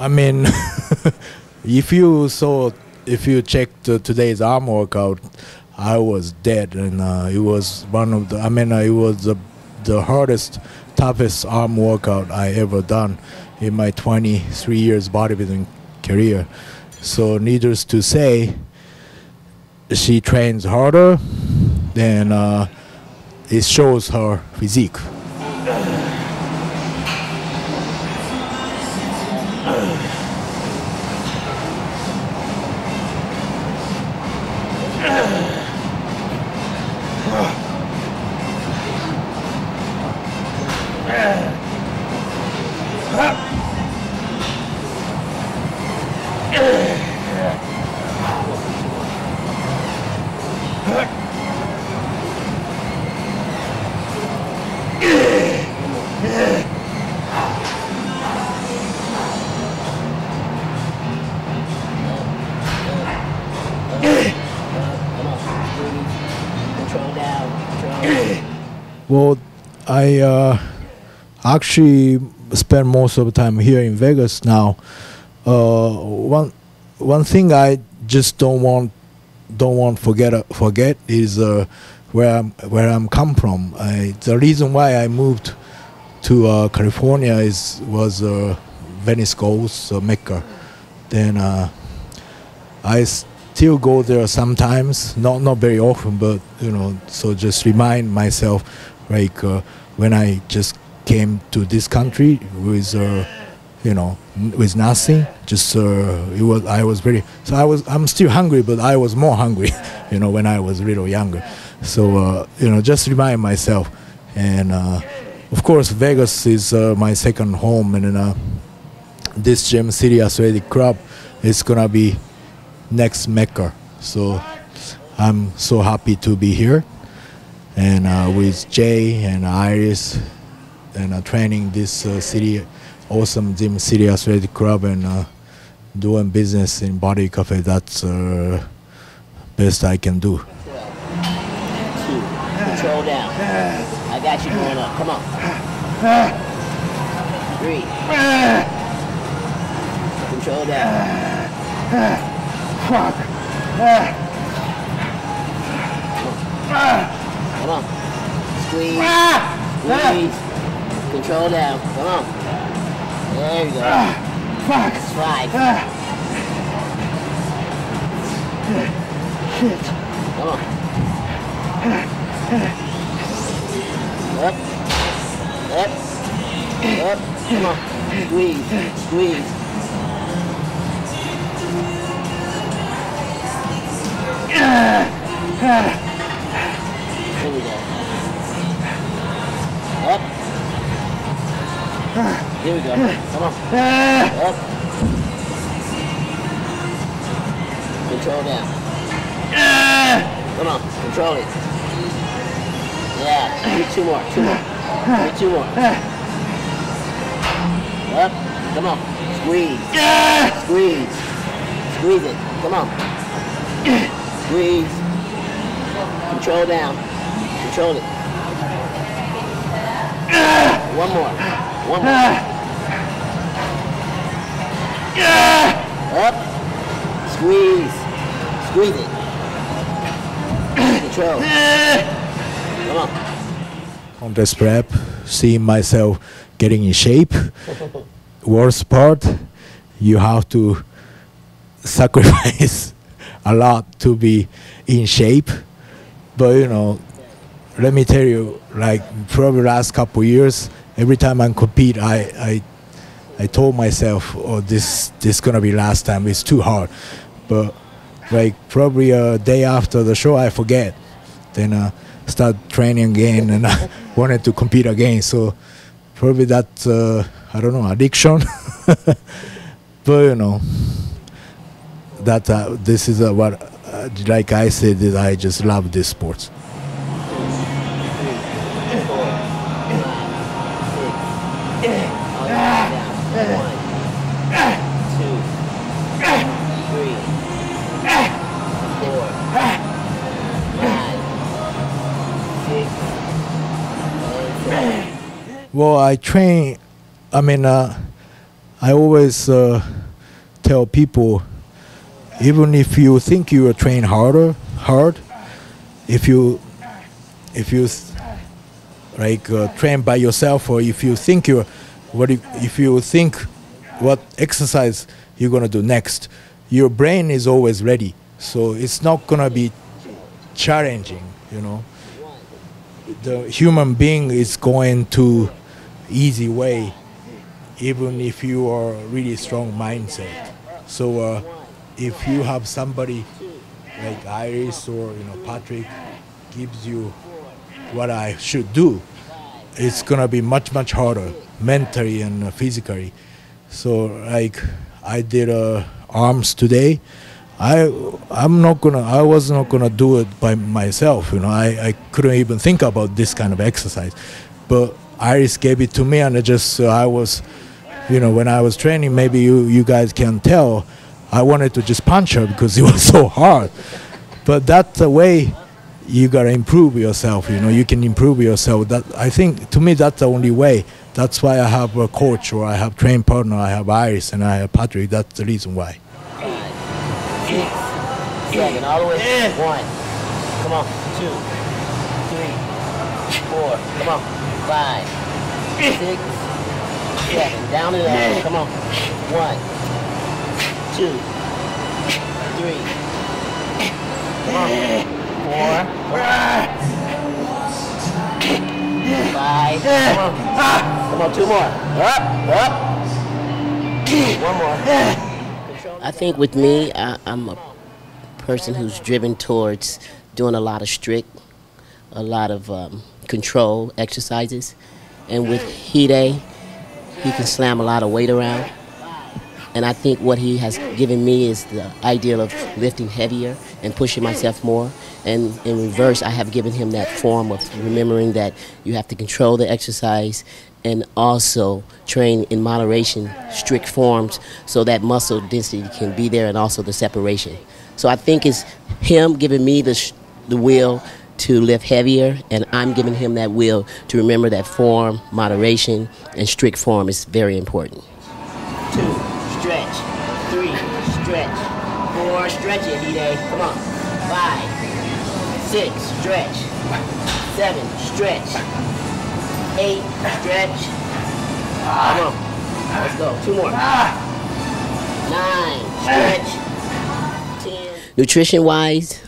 I mean, if you checked today's arm workout, I was dead, and it was one of the. I mean, it was the hardest, toughest arm workout I ever done in my 23 years bodybuilding career. So, needless to say, she trains harder, and it shows her physique. Well, I actually spend most of the time here in Vegas now. One thing I just don't want forget is where I'm come from. The reason why I moved to California was Venice Goals, Mecca. Then I still go there sometimes, not very often, but so just remind myself, like when I just came to this country with with nothing, just I'm still hungry, but I was more hungry when I was a little younger. So just remind myself. And of course Vegas is my second home, and this Gym City Athletic Club is gonna be next Mecca. So I'm so happy to be here, and with Jay and Iris, and training this awesome Gym City Athletic Club, and doing business in Body Cafe. That's best I can do. 2. Control down. I got you going up. Come on. 3. Control down. Fuck. Come on. Squeeze. Squeeze. Control down. Come on. There you go. Fuck. 5. Shit. Come on. Up. Up. Up. Come on. Squeeze. Squeeze. Here we go. Up. Here we go. Come on. Up. Control down. Come on. Control it. Yeah. Give me 2 more. 2 more. Give me 2 more. Up. Come on. Squeeze. Squeeze. Squeeze it. Come on. Squeeze. Control down. Control it. 1 more. 1 more. Up. Squeeze. Squeeze it. Control. Come on. Contest prep, seeing myself getting in shape. Worst part, you have to sacrifice a lot to be in shape. But let me tell you, like probably last couple years, every time I compete, I told myself, oh, this gonna be last time. It's too hard. But like probably a day after the show, I forget. Then start training again, and I wanted to compete again. So probably that I don't know, addiction. But that this is what, like I said, that I just love this sport. Well, I train. I mean, I always tell people, even if you think you are trained hard, if you like train by yourself, or if you think if you think what exercise you're gonna do next, your brain is always ready. So it's not gonna be challenging, you know. The human being is going to easy way, even if you are really strong mindset. So if you have somebody like Iris or Patrick gives you what I should do, it's gonna be much harder mentally and physically. So like I did arms today. I was not gonna do it by myself. I couldn't even think about this kind of exercise, but Iris gave it to me, and I was, when I was training, maybe you guys can tell, I wanted to just punch her because it was so hard. But that's the way you gotta improve yourself. You can improve yourself. That, I think, to me, that's the only way. That's why I have a coach, or I have trained partner. I have Iris and I have Patrick. That's the reason why. 6, 7, all the way. 1. Come on. 2, 3, 4. Come on. 5, 6, 7. Down and up. Come on. 1, 2, 3. Come on. 4. Come on. 5. Come on. Come on. 2 more. Up. 1 more. I think with me, I'm a person who's driven towards doing a lot of strict, a lot of control exercises. And with Hide, he can slam a lot of weight around. And I think what he has given me is the ideal of lifting heavier and pushing myself more. And in reverse, I have given him that form of remembering that you have to control the exercise and also train in moderation, strict forms, so that muscle density can be there, and also the separation. So I think it's him giving me the will to lift heavier, and I'm giving him that will to remember that form, moderation, and strict form is very important. 2, stretch. 3, stretch. 4, stretch it, Hide. Come on. 5, 6, stretch. 7, stretch. 8, stretch. Come on. Let's go. 2 more. 9, stretch. 10. Nutrition-wise,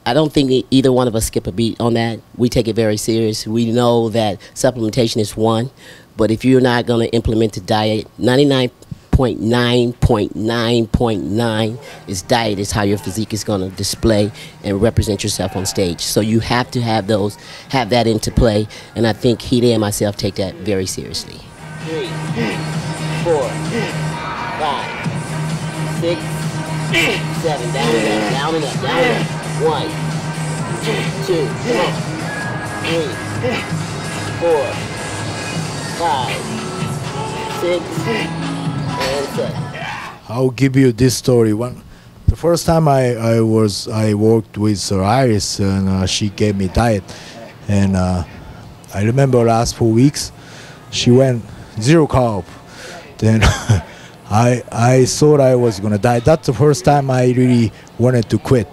I don't think either one of us skip a beat on that. We take it very serious. We know that supplementation is one, but if you're not going to implement the diet, 99.9.9.9 is diet is how your physique is going to display and represent yourself on stage. So you have to have that into play, and I think Hide and myself take that very seriously. 3, 4, 5, 6, 7, down and up. 1, 2, come on. 3, 4, 5, 6. I'll give you this story. The first time I worked with Iris, and she gave me diet, and I remember last 4 weeks she went 0 carb. Then I thought I was gonna die. That's the first time I really wanted to quit.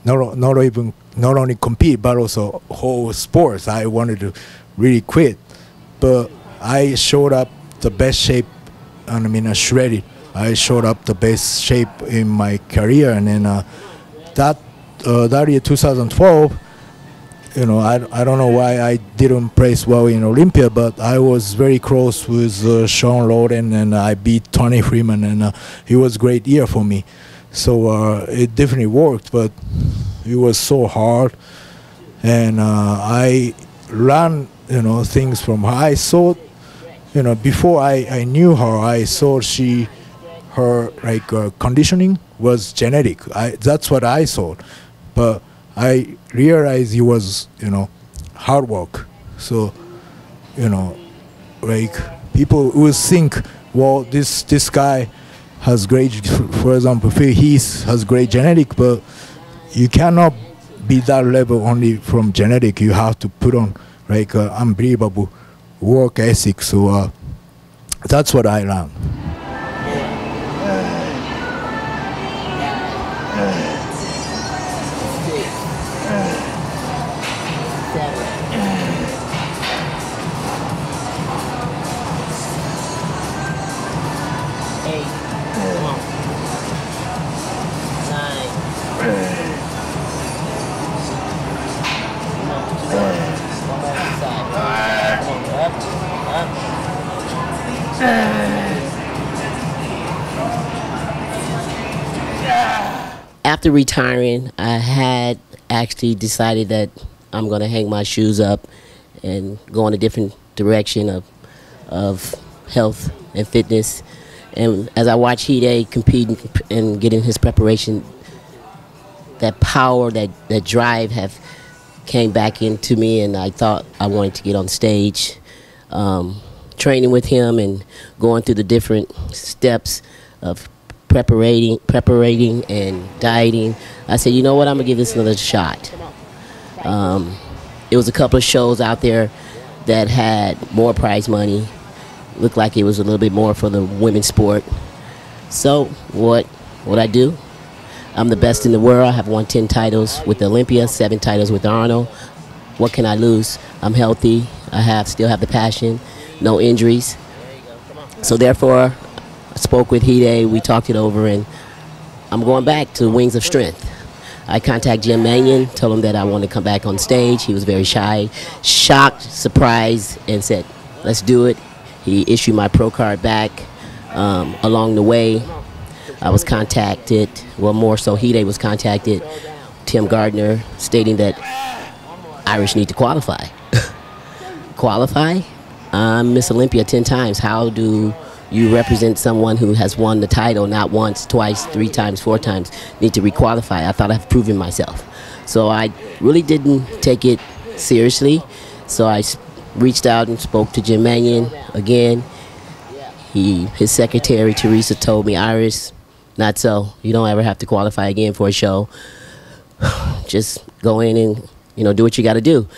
Not only compete, but also whole sports. I wanted to really quit, but I showed up the best shape, and I mean shredded. I showed up the best shape in my career, and then that year 2012, I don't know why I didn't place well in Olympia, but I was very close with Sean Loden, and I beat Tony Freeman, and it was a great year for me. So it definitely worked, but it was so hard, and I ran things from her. I thought, before I knew her, I thought her conditioning was genetic. That's what I thought, but I realized it was hard work. So people would think, well, this guy has great, for example, Phil Heath has great genetic, but you cannot be that level only from genetic. You have to put on unbelievable work ethic. So That's what I learned. After retiring, I had actually decided that I'm going to hang my shoes up and go in a different direction of health and fitness. And as I watched Hide compete and getting his preparation, that power, that drive have came back into me, and I thought I wanted to get on stage. Training with him and going through the different steps of preparating and dieting, I said, you know what, I'm gonna give this another shot. It was a couple of shows out there that had more prize money. Looked like it was a little bit more for the women's sport. So what I do? I'm the best in the world. I have won 10 titles with Olympia, 7 titles with Arnold. What can I lose? I'm healthy. I still have the passion. No injuries. So therefore, I spoke with Hide. We talked it over, and I'm going back to Wings of Strength. I contacted Jim Mannion, told him that I wanted to come back on stage. He was very shy, shocked, surprised, and said, let's do it. He issued my pro card back. Along the way, I was contacted, well, more so Hide was contacted, Tim Gardner, stating that Irish need to qualify. Qualify? I'm Ms Olympia 10 times. How do you represent someone who has won the title not once, twice, 3 times, 4 times, need to requalify? I thought I've proven myself. So I really didn't take it seriously. So I reached out and spoke to Jim Mannion again. His secretary, Teresa, told me, Iris, not so. You don't ever have to qualify again for a show. Just go in and, do what you got to do.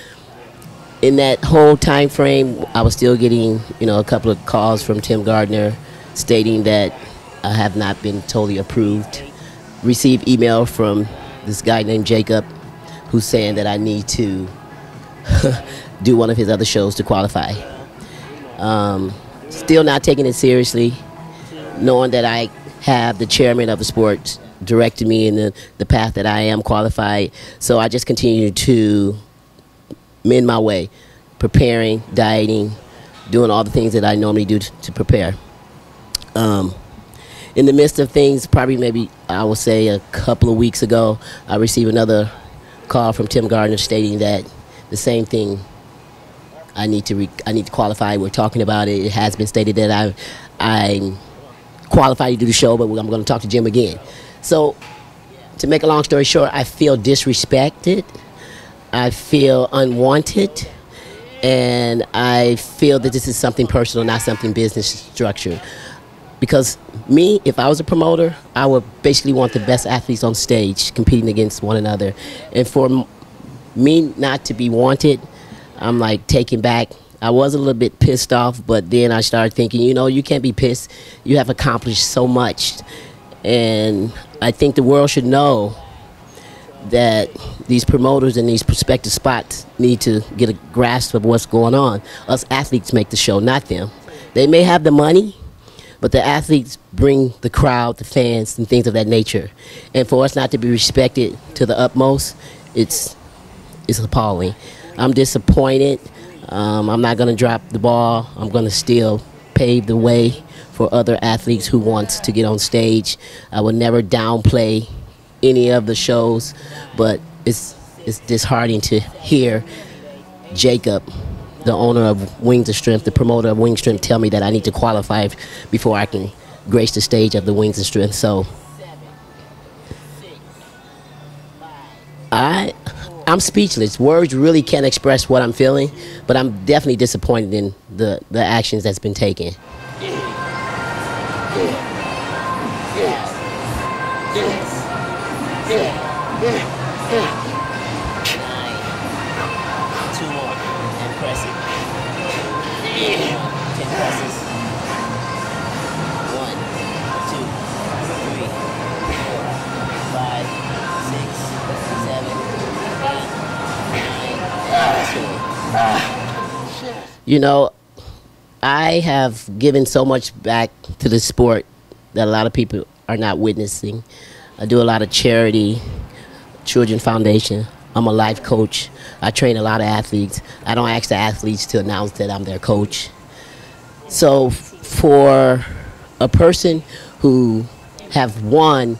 In that whole time frame, I was still getting, a couple of calls from Tim Gardner stating that I have not been totally approved. Received email from this guy named Jacob who's saying that I need to do one of his other shows to qualify. Still not taking it seriously, knowing that I have the chairman of the sport directing me in the path that I am qualified. So I just continue to mend my way, preparing, dieting, doing all the things that I normally do to prepare. In the midst of things, probably maybe I will say a couple of weeks ago, I received another call from Tim Gardner stating that the same thing. I need to qualify. We're talking about it. It has been stated that I'm qualified to do the show, but I'm going to talk to Jim again. So, to make a long story short, I feel disrespected. I feel unwanted, and I feel that this is something personal, not something business structured. Because me, if I was a promoter, I would basically want the best athletes on stage competing against one another. And for me not to be wanted, I'm like taken back. I was a little bit pissed off, but then I started thinking, you can't be pissed. You have accomplished so much. And I think the world should know that these promoters and these prospective spots need to get a grasp of what's going on. Us athletes make the show, not them. They may have the money, but the athletes bring the crowd, the fans, and things of that nature. And for us not to be respected to the utmost, it's appalling. I'm disappointed. I'm not going to drop the ball. I'm going to still pave the way for other athletes who want to get on stage. I will never downplay any of the shows, but it's disheartening to hear Jacob, the owner of Wings of Strength, the promoter of Wings of Strength, tell me that I need to qualify before I can grace the stage of the Wings of Strength. So I'm speechless. Words really can't express what I'm feeling, but I'm definitely disappointed in the actions that's been taken. You know, I have given so much back to the sport that a lot of people are not witnessing. I do a lot of charity, Children Foundation. I'm a life coach. I train a lot of athletes. I don't ask the athletes to announce that I'm their coach. So for a person who have won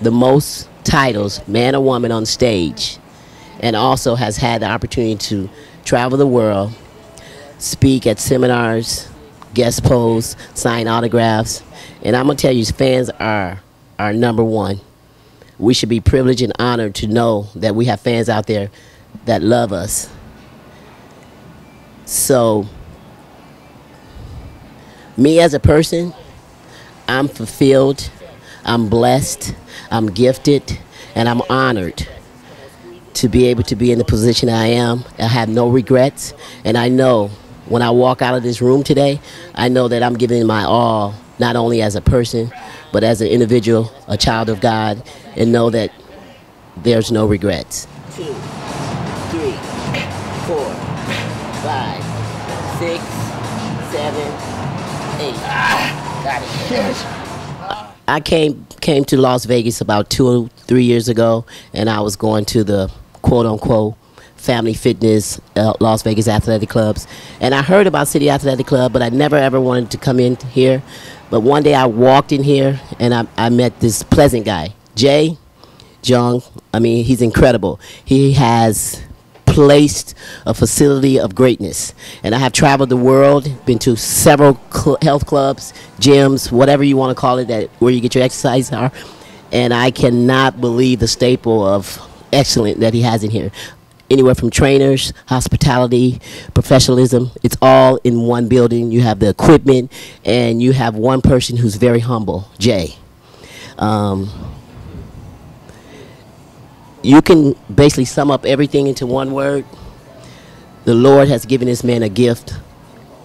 the most titles, man or woman, on stage, and also has had the opportunity to travel the world, speak at seminars, guest posts, sign autographs, and I'm gonna tell you, fans are our number one. We should be privileged and honored to know that we have fans out there that love us. So, me as a person, I'm fulfilled, I'm blessed, I'm gifted, and I'm honored to be able to be in the position I am. I have no regrets, and I know when I walk out of this room today, I know that I'm giving my all, not only as a person, but as an individual, a child of God, and know that there's no regrets. 2, 3, 4, 5, 6, 7, 8. Got it. Yes. I came to Las Vegas about 2 or 3 years ago, and I was going to the quote-unquote Family Fitness Las Vegas Athletic Clubs, and I heard about City Athletic Club, but I never ever wanted to come in here. But one day I walked in here and I met this pleasant guy, Jay Jung. I mean, he's incredible. He has placed a facility of greatness, and I have traveled the world, been to several health clubs, gyms, whatever you want to call it, that where you get your exercise are, and I cannot believe the staple of excellence that he has in here. Anywhere from trainers, hospitality, professionalism, it's all in one building. You have the equipment, and you have one person who's very humble, Jay. You can basically sum up everything into one word. The Lord has given this man a gift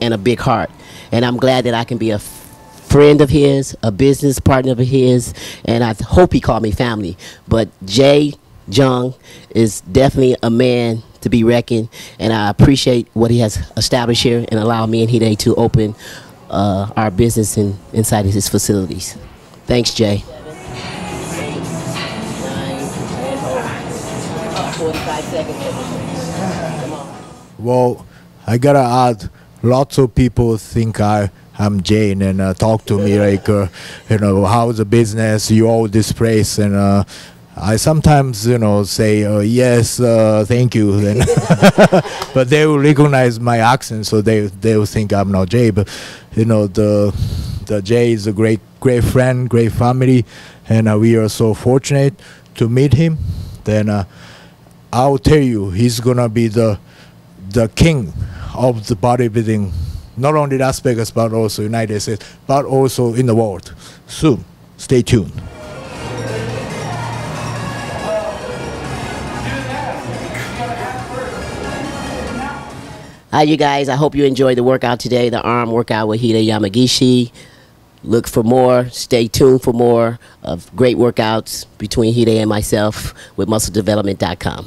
and a big heart, and I'm glad that I can be a friend of his, a business partner of his, and I hope he called me family. But Jay Jung is definitely a man to be reckoned, and I appreciate what he has established here and allow me and Hide to open our business inside of his facilities. Thanks, Jay. 7, 8, 9, 45 seconds. Come on. Well, I gotta add, lots of people think I'm Jane and talk to me like, you know, how's the business? You owe this place, and I sometimes, you know, say yes, thank you, and but they will recognize my accent, so they will think I'm not Jay. But you know, the Jay is a great friend, great family, and we are so fortunate to meet him. Then I'll tell you, he's gonna be the king of the bodybuilding, not only Las Vegas but also United States, but also in the world. Soon, stay tuned. Hi, you guys. I hope you enjoyed the workout today, the arm workout with Hidetada Yamagishi. Look for more. Stay tuned for more of great workouts between Hide and myself with muscledevelopment.com.